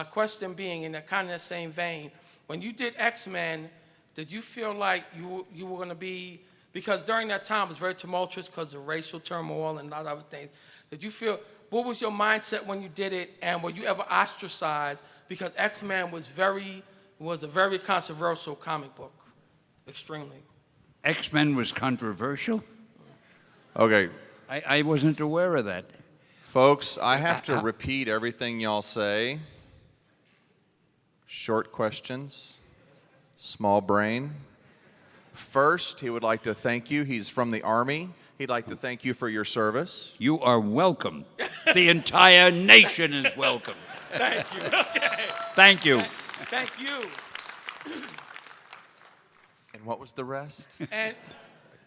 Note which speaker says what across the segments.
Speaker 1: my question being in that kind of the same vein, when you did X-Men, did you feel like you were going to be, because during that time it was very tumultuous because of racial turmoil and a lot of other things. Did you feel, what was your mindset when you did it, and were you ever ostracized? Because X-Men was a very controversial comic book, extremely.
Speaker 2: X-Men was controversial?
Speaker 3: Okay,
Speaker 2: I wasn't aware of that.
Speaker 3: folks, I have to repeat everything y'all say. Short questions, small brain. First, he would like to thank you. He's from the Army. He'd like to thank you for your service.
Speaker 2: You are welcome. The entire nation is welcome.
Speaker 1: Thank you. Okay.
Speaker 2: Thank you.
Speaker 1: Thank you.
Speaker 3: And what was the rest?
Speaker 1: And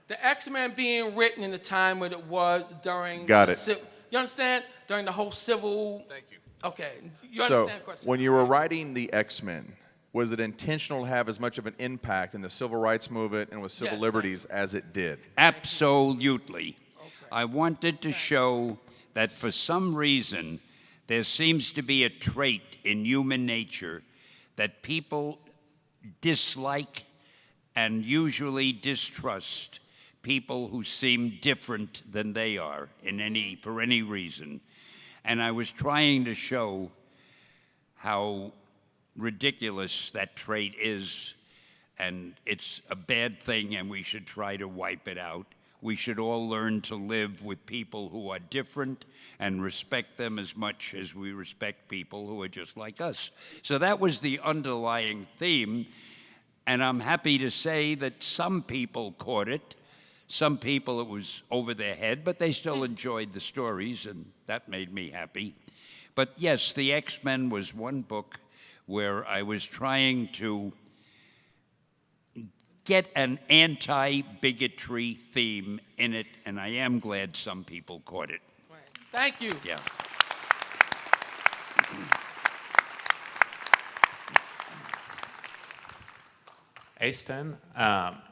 Speaker 1: the X-Men being written in the time when it was during
Speaker 3: Got
Speaker 1: the
Speaker 3: it.
Speaker 1: you understand? During the whole civil.
Speaker 3: Thank you.
Speaker 1: Okay. You
Speaker 3: So,
Speaker 1: understand the question?
Speaker 3: when you were writing the X-Men, was it intentional to have as much of an impact in the civil rights movement and with civil
Speaker 1: Yes, thank
Speaker 3: liberties as it did?
Speaker 2: Absolutely. I wanted to show that for some reason there seems to be a trait in human nature that people dislike and usually distrust people who seem different than they are for any reason. And I was trying to show how ridiculous that trait is, and it's a bad thing, and we should try to wipe it out. We should all learn to live with people who are different and respect them as much as we respect people who are just like us. So that was the underlying theme, and I'm happy to say that some people caught it. Some people it was over their head, but they still enjoyed the stories, and that made me happy. But yes, the X-Men was one book where I was trying to get an anti-bigotry theme in it, and I am glad some people caught it.
Speaker 1: Thank you.
Speaker 2: Yeah.
Speaker 4: Hey Stan,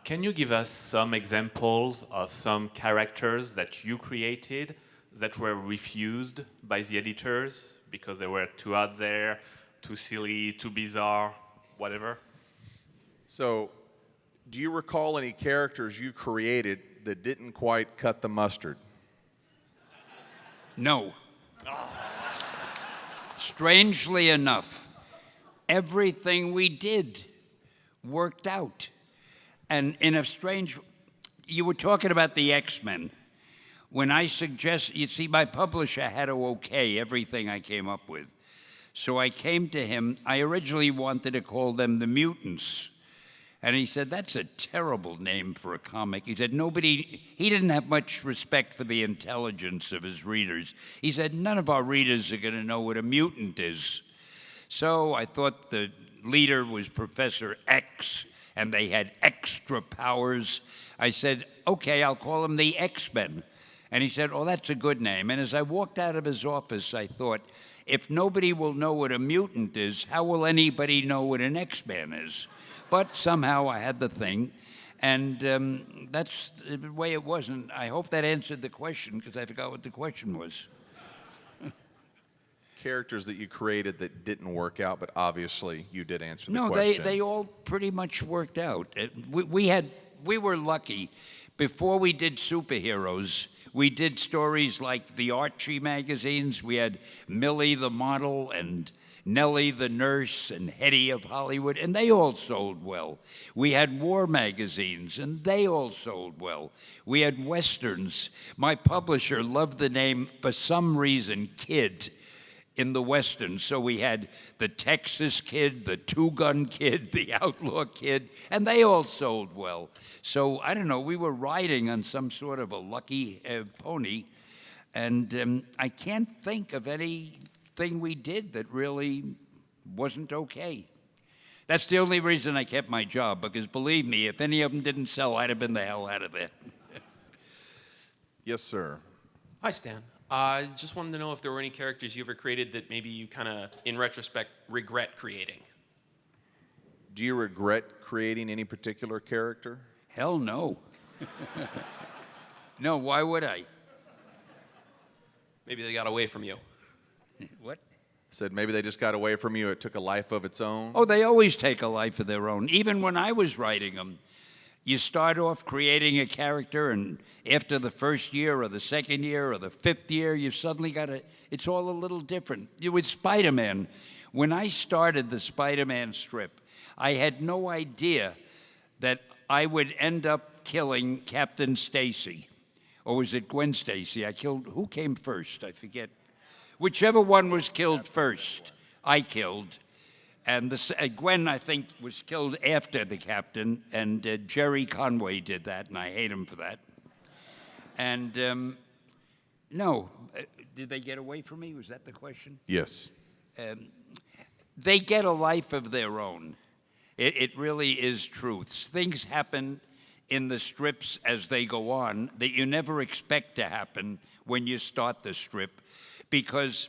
Speaker 4: can you give us some examples of some characters that you created that were refused by the editors because they were too out there, too silly, too bizarre, whatever?
Speaker 3: So, do you recall any characters you created that didn't quite cut the mustard?
Speaker 2: No. Strangely enough, everything we did worked out. And in a strange, you were talking about the X-Men. When I suggest, you see, my publisher had to okay everything I came up with. So I came to him. I originally wanted to call them the Mutants. And he said, that's a terrible name for a comic. He said, he didn't have much respect for the intelligence of his readers. He said, none of our readers are going to know what a mutant is. So I thought the leader was Professor X, and they had extra powers. I said, okay, I'll call them the X-Men. And he said, oh, that's a good name. And as I walked out of his office, I thought, if nobody will know what a mutant is, how will anybody know what an X-Man is? But somehow I had the thing, and that's the way it was. And I hope that answered the question, because I forgot what the question was.
Speaker 3: Characters that you created that didn't work out, but obviously you did answer the
Speaker 2: No,
Speaker 3: question.
Speaker 2: they all pretty much worked out. We were lucky. Before we did superheroes, we did stories like the Archie magazines. We had Millie the model and Nellie the nurse and Hetty of Hollywood, and they all sold well. We had war magazines, and they all sold well. We had westerns. My publisher loved the name, for some reason, Kid, in the westerns. So we had the Texas Kid, the Two-Gun Kid, the Outlaw Kid, and they all sold well. So I don't know, we were riding on some sort of a lucky pony, and I can't think of anything we did that really wasn't okay. That's the only reason I kept my job, because believe me, if any of them didn't sell, I'd have been the hell out of there.
Speaker 3: Yes, sir.
Speaker 5: Hi, Stan. Just wanted to know if there were any characters you ever created that maybe you kind of, in retrospect, regret creating.
Speaker 3: Do you regret creating any particular character?
Speaker 2: Hell no. No, why would I?
Speaker 5: Maybe they got away from you.
Speaker 2: What?
Speaker 3: Said maybe they just got away from you. It took a life of its own.
Speaker 2: Oh, they always take a life of their own. Even when I was writing them, you start off creating a character, and after the first year or the second year or the fifth year, you've suddenly got it's all a little different. With Spider-Man, when I started the Spider-Man strip, I had no idea that I would end up killing Captain Stacy. Or was it Gwen Stacy? Who came first? I forget. Whichever one was killed first, I killed. And Gwen, I think, was killed after the captain, and Jerry Conway did that, and I hate him for that. And no, did they get away from me? Was that the question?
Speaker 3: Yes.
Speaker 2: They get a life of their own. It really is truth. Things happen in the strips as they go on that you never expect to happen when you start the strip, because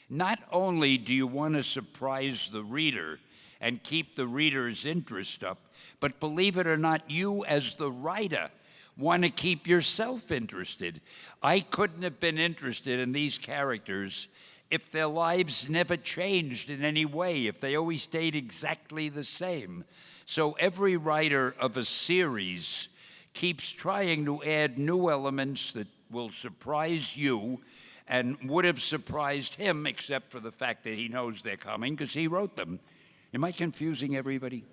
Speaker 2: not only do you want to surprise the reader and keep the reader's interest up, but believe it or not, you as the writer want to keep yourself interested. I couldn't have been interested in these characters if their lives never changed in any way, if they always stayed exactly the same. So every writer of a series keeps trying to add new elements that will surprise you and would have surprised him, except for the fact that he knows they're coming because he wrote them. Am I confusing everybody?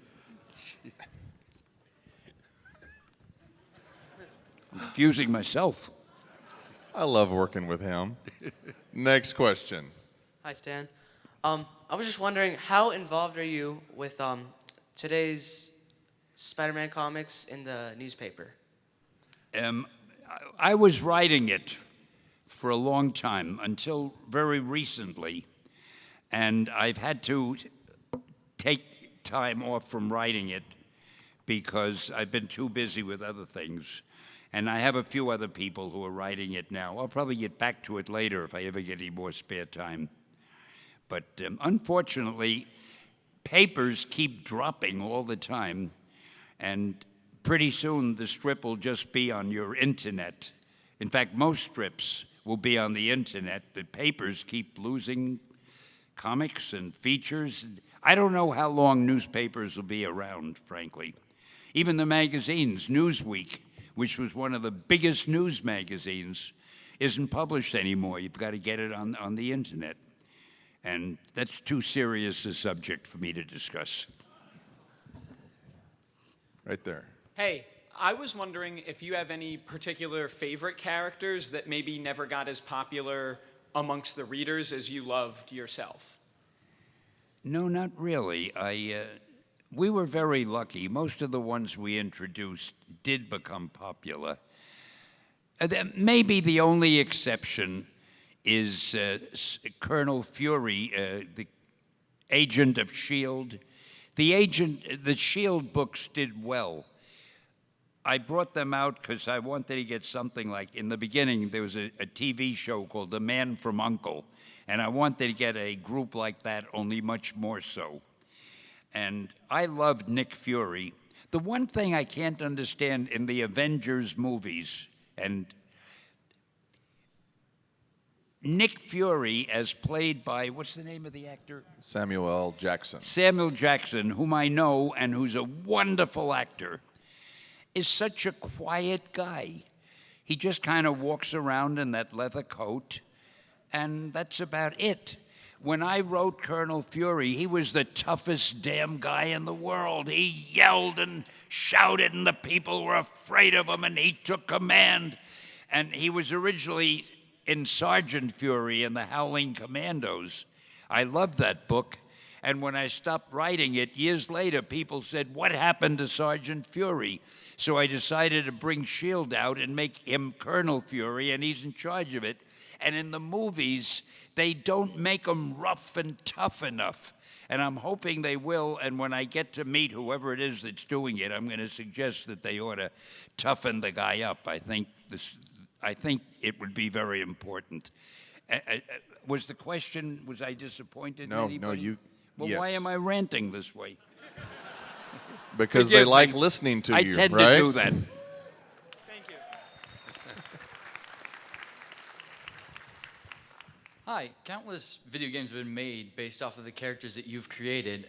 Speaker 2: I'm confusing myself.
Speaker 3: I love working with him. Next question.
Speaker 6: Hi, Stan. I was just wondering, how involved are you with today's Spider-Man comics in the newspaper?
Speaker 2: I was writing it for a long time, until very recently, and I've had to take time off from writing it because I've been too busy with other things. And I have a few other people who are writing it now. I'll probably get back to it later if I ever get any more spare time. But unfortunately, papers keep dropping all the time, and pretty soon the strip will just be on your internet. In fact, most strips will be on the internet. The papers keep losing comics and features. I don't know how long newspapers will be around, frankly. Even the magazines, Newsweek, which was one of the biggest news magazines, isn't published anymore. You've got to get it on the internet. And that's too serious a subject for me to discuss.
Speaker 3: Right there.
Speaker 7: Hey, I was wondering if you have any particular favorite characters that maybe never got as popular amongst the readers as you loved yourself.
Speaker 2: No, not really. We were very lucky. Most of the ones we introduced did become popular. Maybe the only exception is Colonel Fury, the agent of S.H.I.E.L.D. The S.H.I.E.L.D. books did well. I brought them out because I wanted to get something like, in the beginning, there was a TV show called The Man from U.N.C.L.E., and I wanted to get a group like that, only much more so. And I loved Nick Fury. The one thing I can't understand in the Avengers movies, and Nick Fury, as played by, what's the name of the actor?
Speaker 3: Samuel L. Jackson.
Speaker 2: Samuel Jackson, whom I know and who's a wonderful actor, is such a quiet guy. He just kind of walks around in that leather coat, and that's about it. When I wrote Colonel Fury, he was the toughest damn guy in the world. He yelled and shouted, and the people were afraid of him, and he took command. And he was originally in Sergeant Fury and the Howling Commandos. I loved that book. And when I stopped writing it, years later, people said, "What happened to Sergeant Fury?" So I decided to bring S.H.I.E.L.D. out and make him Colonel Fury, and he's in charge of it. And in the movies, they don't make him rough and tough enough. And I'm hoping they will, and when I get to meet whoever it is that's doing it, I'm going to suggest that they ought to toughen the guy up. I think it would be very important. Was the question, was I disappointed in anybody?
Speaker 3: you.
Speaker 2: Well,
Speaker 3: yes.
Speaker 2: why am I ranting this way?
Speaker 3: Because they
Speaker 2: Forgive
Speaker 3: like
Speaker 2: me.
Speaker 3: listening to
Speaker 2: I
Speaker 3: you,
Speaker 2: tend
Speaker 3: right?
Speaker 2: to do that.
Speaker 7: Thank you.
Speaker 8: Hi, countless video games have been made based off of the characters that you've created.